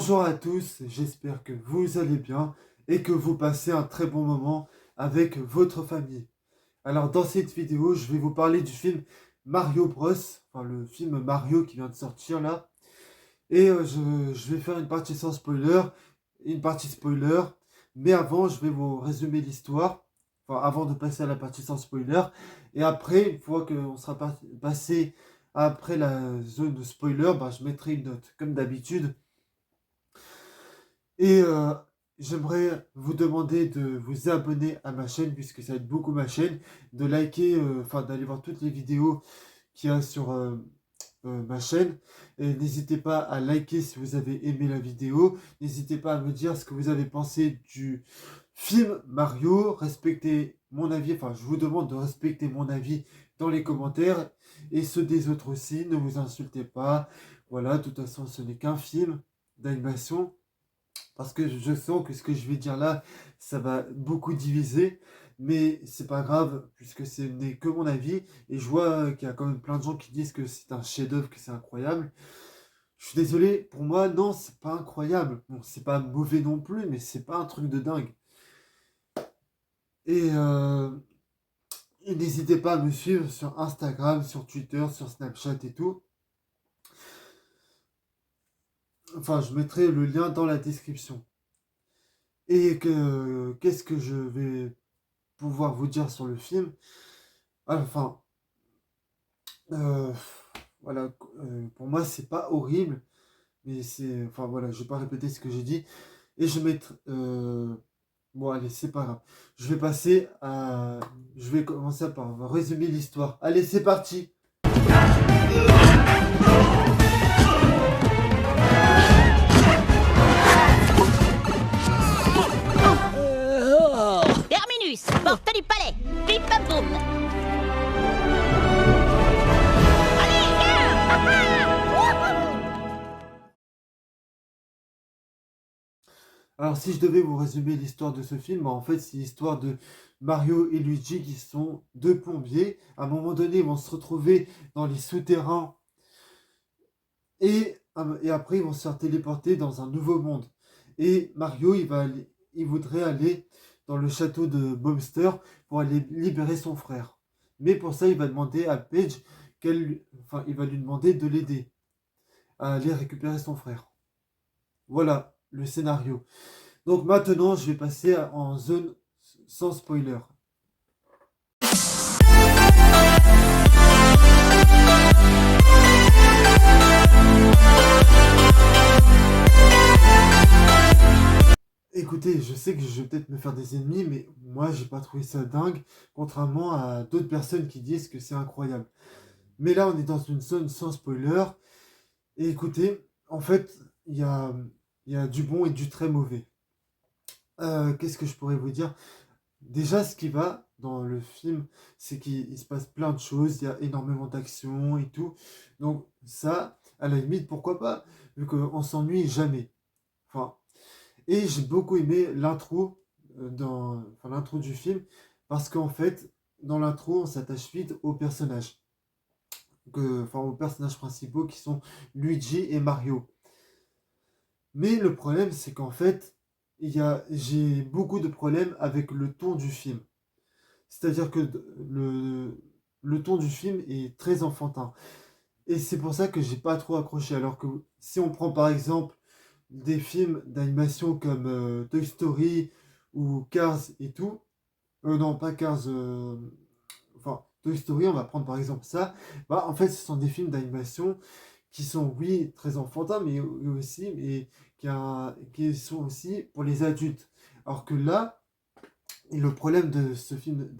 Bonjour à tous, j'espère que vous allez bien et que vous passez un très bon moment avec votre famille. Alors dans cette vidéo, je vais vous parler du film Mario Bros, enfin le film Mario qui vient de sortir là. Et je vais faire une partie sans spoiler, une partie spoiler, mais avant je vais vous résumer l'histoire, enfin avant de passer à la partie sans spoiler. Et après, une fois qu'on sera passé après la zone de spoiler, bah, je mettrai une note comme d'habitude. Et j'aimerais vous demander de vous abonner à ma chaîne, puisque ça aide beaucoup ma chaîne, de liker, enfin d'aller voir toutes les vidéos qu'il y a sur ma chaîne. Et n'hésitez pas à liker si vous avez aimé la vidéo. N'hésitez pas à me dire ce que vous avez pensé du film Mario. Respectez mon avis, enfin je vous demande de respecter mon avis dans les commentaires et ceux des autres aussi. Ne vous insultez pas. Voilà, de toute façon ce n'est qu'un film d'animation. Parce que je sens que ce que je vais dire là, ça va beaucoup diviser, mais c'est pas grave, puisque ce n'est que mon avis, et je vois qu'il y a quand même plein de gens qui disent que c'est un chef-d'œuvre, que c'est incroyable. Je suis désolé, pour moi, non, c'est pas incroyable. Bon, c'est pas mauvais non plus, mais c'est pas un truc de dingue. Et, et n'hésitez pas à me suivre sur Instagram, sur Twitter, sur Snapchat et tout. Enfin, je mettrai le lien dans la description. Et qu'est-ce que je vais pouvoir vous dire sur le film? Enfin, heu, voilà, pour moi, c'est pas horrible, mais c'est enfin, voilà, je vais pas répéter ce que j'ai dit et je vais mettre, bon, allez, c'est pas grave. Je vais commencer par résumer l'histoire. Allez, c'est parti! Terminus, porte du palais, bip bam boum. Allez, Alors, si je devais vous résumer l'histoire de ce film, bah, en fait, c'est l'histoire de Mario et Luigi qui sont 2 plombiers. À un moment donné, ils vont se retrouver dans les souterrains et après, ils vont se faire téléporter dans un nouveau monde. Et Mario, il voudrait aller dans le château de Bowser pour aller libérer son frère. Mais pour ça, il va demander à Paige enfin, il va lui demander de l'aider à aller récupérer son frère. Voilà le scénario. Donc maintenant, je vais passer en zone sans spoiler. Écoutez, je sais que je vais peut-être me faire des ennemis, mais moi, j'ai pas trouvé ça dingue, contrairement à d'autres personnes qui disent que c'est incroyable. Mais là, on est dans une zone sans spoiler. Et écoutez, en fait, il y a du bon et du très mauvais. Qu'est-ce que je pourrais vous dire? Déjà, ce qui va dans le film, c'est qu'il se passe plein de choses, il y a énormément d'actions et tout. Donc ça, à la limite, pourquoi pas, vu qu'on s'ennuie jamais. Enfin, et j'ai beaucoup aimé l'intro, enfin, l'intro du film, parce qu'en fait, dans l'intro, on s'attache vite aux personnages, enfin aux personnages principaux qui sont Luigi et Mario. Mais le problème, c'est qu'en fait, j'ai beaucoup de problèmes avec le ton du film. C'est-à-dire que le ton du film est très enfantin. Et c'est pour ça que j'ai pas trop accroché. Alors que si on prend par exemple des films d'animation comme Toy Story ou Cars et tout, non pas Cars, enfin Toy Story, on va prendre par exemple ça, bah en fait ce sont des films d'animation qui sont oui très enfantins, mais aussi, mais qui sont aussi pour les adultes. Alors que là, et le problème de ce film,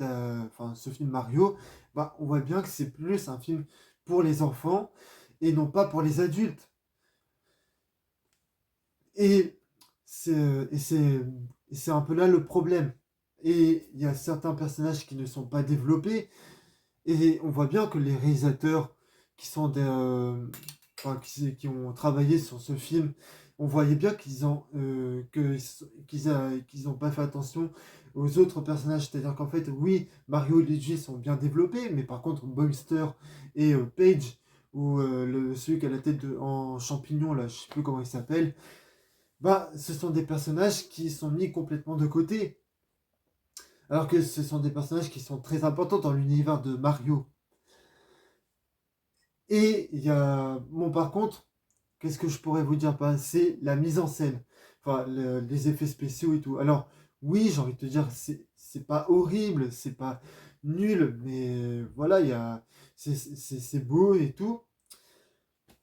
enfin, ce film Mario, bah, on voit bien que c'est plus un film pour les enfants et non pas pour les adultes. Et c'est et c'est et c'est un peu là le problème. Et il y a certains personnages qui ne sont pas développés et on voit bien que les réalisateurs qui sont enfin, qui ont travaillé sur ce film, on voyait bien qu'ils ont pas fait attention aux autres personnages. C'est-à-dire qu'en fait, oui, Mario et Luigi sont bien développés, mais par contre, Bowser et Paige, ou celui qui a la tête en champignon, là, je sais plus comment il s'appelle, bah, ce sont des personnages qui sont mis complètement de côté. Alors que ce sont des personnages qui sont très importants dans l'univers de Mario. Et il y a... Bon, par contre, qu'est-ce que je pourrais vous dire? Bah, c'est la mise en scène. Enfin, les effets spéciaux et tout. Alors, oui, j'ai envie de te dire, c'est pas horrible, c'est pas nul, mais voilà, il y a... c'est beau et tout.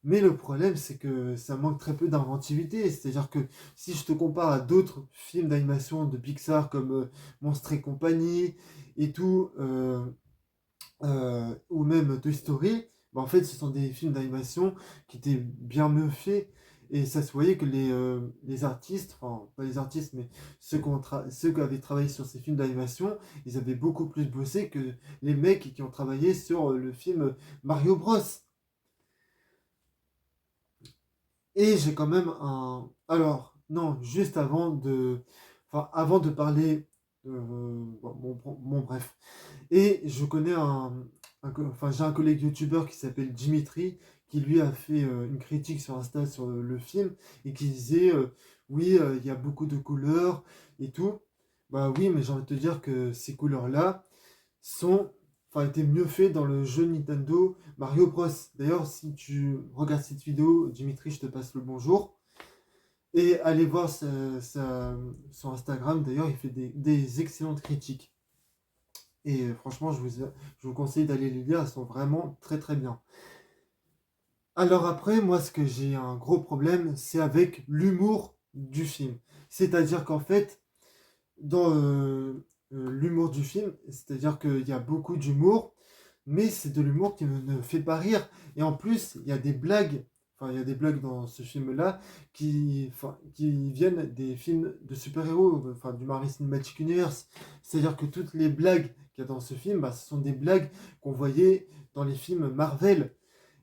Mais le problème, c'est que ça manque très peu d'inventivité. C'est-à-dire que si je te compare à d'autres films d'animation de Pixar comme Monstres et compagnie et tout, ou même Toy Story, bah, en fait, ce sont des films d'animation qui étaient bien mieux faits. Et ça se voyait que les artistes, enfin, pas les artistes, mais ceux qui avaient travaillé sur ces films d'animation, ils avaient beaucoup plus bossé que les mecs qui ont travaillé sur le film Mario Bros. Et j'ai quand même un... Alors, non, juste avant de... Enfin, avant de parler... bon, bref. Et je connais enfin, j'ai un collègue youtubeur qui s'appelle Dimitri, qui lui a fait une critique sur Insta sur le film, et qui disait, oui, il y a beaucoup de couleurs et tout. Bah oui, mais j'ai envie de te dire que ces couleurs-là sont, enfin, étaient mieux faites dans le jeu Nintendo Mario Bros. D'ailleurs, si tu regardes cette vidéo, Dimitri, je te passe le bonjour. Et allez voir son Instagram, d'ailleurs, il fait des excellentes critiques. Et franchement, je vous conseille d'aller les lire, elles sont vraiment très très bien. Alors après, moi, ce que j'ai un gros problème, c'est avec l'humour du film. C'est-à-dire qu'en fait, dans l'humour du film, c'est-à-dire qu'il y a beaucoup d'humour, mais c'est de l'humour qui ne fait pas rire. Et en plus, il y a des blagues, enfin, il y a des blagues dans ce film-là qui viennent des films de super-héros, enfin, du Marvel Cinematic Universe. C'est-à-dire que toutes les blagues qu'il y a dans ce film, bah, ce sont des blagues qu'on voyait dans les films Marvel.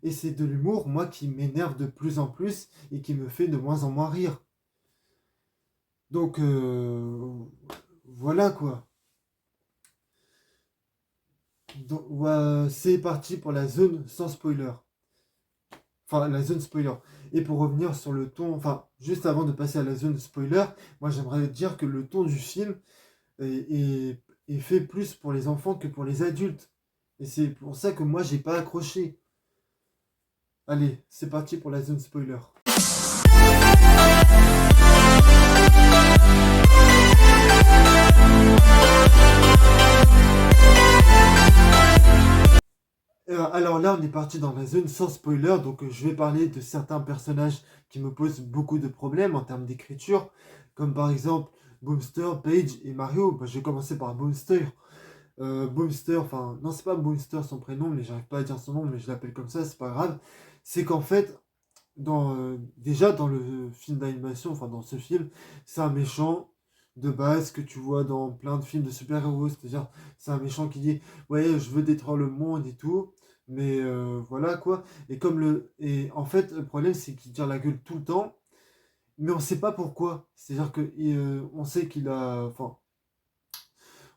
Et c'est de l'humour, moi, qui m'énerve de plus en plus et qui me fait de moins en moins rire. Donc, voilà quoi. Donc, c'est parti pour la zone sans spoiler. Enfin, la zone spoiler. Et pour revenir sur le ton, enfin, juste avant de passer à la zone spoiler, moi j'aimerais dire que le ton du film est fait plus pour les enfants que pour les adultes. Et c'est pour ça que moi j'ai pas accroché. Allez, c'est parti pour la zone spoiler. Alors là, on est parti dans la zone sans spoiler, donc je vais parler de certains personnages qui me posent beaucoup de problèmes en termes d'écriture, comme par exemple Boomster, Paige et Mario. Bah, je vais commencer par Boomster. Boomster, enfin, non, c'est pas Boomster son prénom, mais j'arrive pas à dire son nom, mais je l'appelle comme ça, c'est pas grave. C'est qu'en fait, déjà dans le film d'animation, enfin dans ce film, c'est un méchant de base que tu vois dans plein de films de super-héros, c'est-à-dire c'est un méchant qui dit ouais je veux détruire le monde et tout, mais voilà quoi. Et en fait le problème c'est qu'il tire la gueule tout le temps, mais on sait pas pourquoi. C'est-à-dire que on sait qu'il a, enfin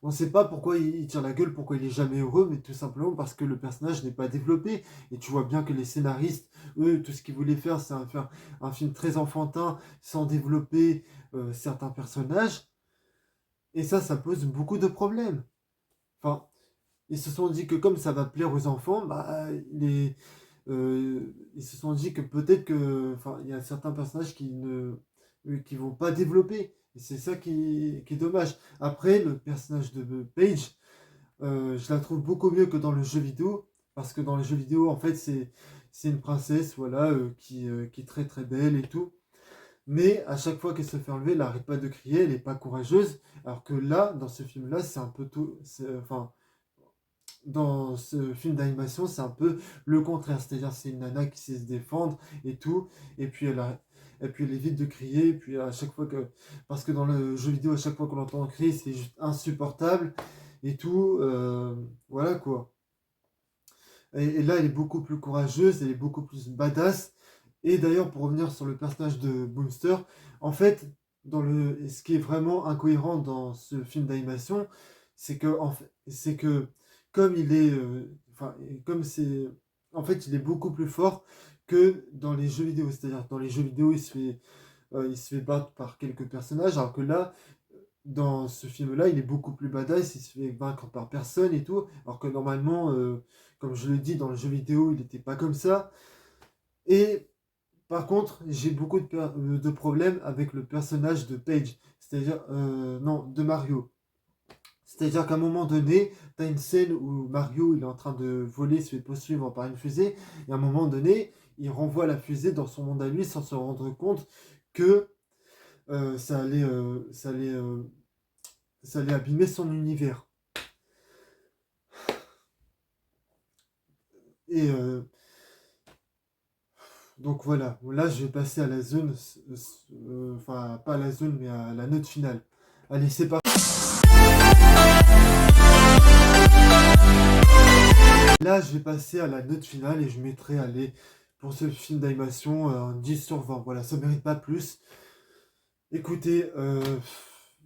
on ne sait pas pourquoi il tire la gueule, pourquoi il est jamais heureux, mais tout simplement parce que le personnage n'est pas développé. Et tu vois bien que les scénaristes, eux, tout ce qu'ils voulaient faire, c'est faire un film très enfantin, sans développer certains personnages. Et ça pose beaucoup de problèmes. Enfin, ils se sont dit que comme ça va plaire aux enfants, bah, ils se sont dit que peut-être que, enfin, il y a certains personnages qui vont pas développer. Et c'est ça qui est dommage. Après, le personnage de Paige, je la trouve beaucoup mieux que dans le jeu vidéo. Parce que dans le jeu vidéo, en fait, c'est une princesse, voilà, qui est très très belle et tout. Mais à chaque fois qu'elle se fait enlever, elle n'arrête pas de crier, elle n'est pas courageuse. Alors que là, dans ce film-là, c'est un peu tout. Enfin, dans ce film d'animation, c'est un peu le contraire. C'est-à-dire, c'est une nana qui sait se défendre et tout. Et puis elle évite de crier. Et puis à chaque fois que. Parce que dans le jeu vidéo, à chaque fois qu'on entend crier, c'est juste insupportable et tout. Voilà quoi. Et là, elle est beaucoup plus courageuse, elle est beaucoup plus badass. Et d'ailleurs, pour revenir sur le personnage de Boomster, en fait, ce qui est vraiment incohérent dans ce film d'animation, c'est que comme il est, enfin, comme c'est, en fait, il est beaucoup plus fort que dans les jeux vidéo. C'est-à-dire, que dans les jeux vidéo, il se fait, il se fait battre par quelques personnages, alors que là, dans ce film-là, il est beaucoup plus badass, il se fait vaincre par personne et tout, alors que normalement, comme je le dis, dans le jeu vidéo, il n'était pas comme ça. Et par contre, j'ai beaucoup de problèmes avec le personnage de Paige, c'est-à-dire, non, de Mario. C'est-à-dire qu'à un moment donné, tu as une scène où Mario il est en train de voler, se fait poursuivre par une fusée, et à un moment donné, il renvoie la fusée dans son monde à lui sans se rendre compte que ça allait, ça allait abîmer son univers. Et donc voilà, là je vais passer à la zone, enfin pas à la zone, mais à la note finale. Allez, c'est parti. Là, je vais passer à la note finale et je mettrai, allez, pour ce film d'animation, un 10 sur 20. Voilà, ça mérite pas plus. Écoutez,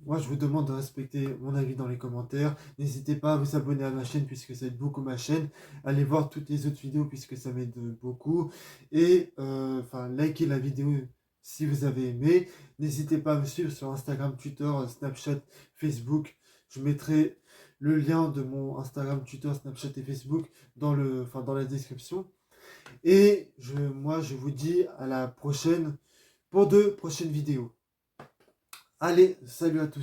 moi je vous demande de respecter mon avis dans les commentaires. N'hésitez pas à vous abonner à ma chaîne puisque ça aide beaucoup ma chaîne. Allez voir toutes les autres vidéos puisque ça m'aide beaucoup. Et enfin, likez la vidéo si vous avez aimé. N'hésitez pas à me suivre sur Instagram, Twitter, Snapchat, Facebook. Je mettrai le lien de mon Instagram, Twitter, Snapchat et Facebook dans la description. Et moi je vous dis à la prochaine pour de prochaines vidéos. Allez, salut à tous.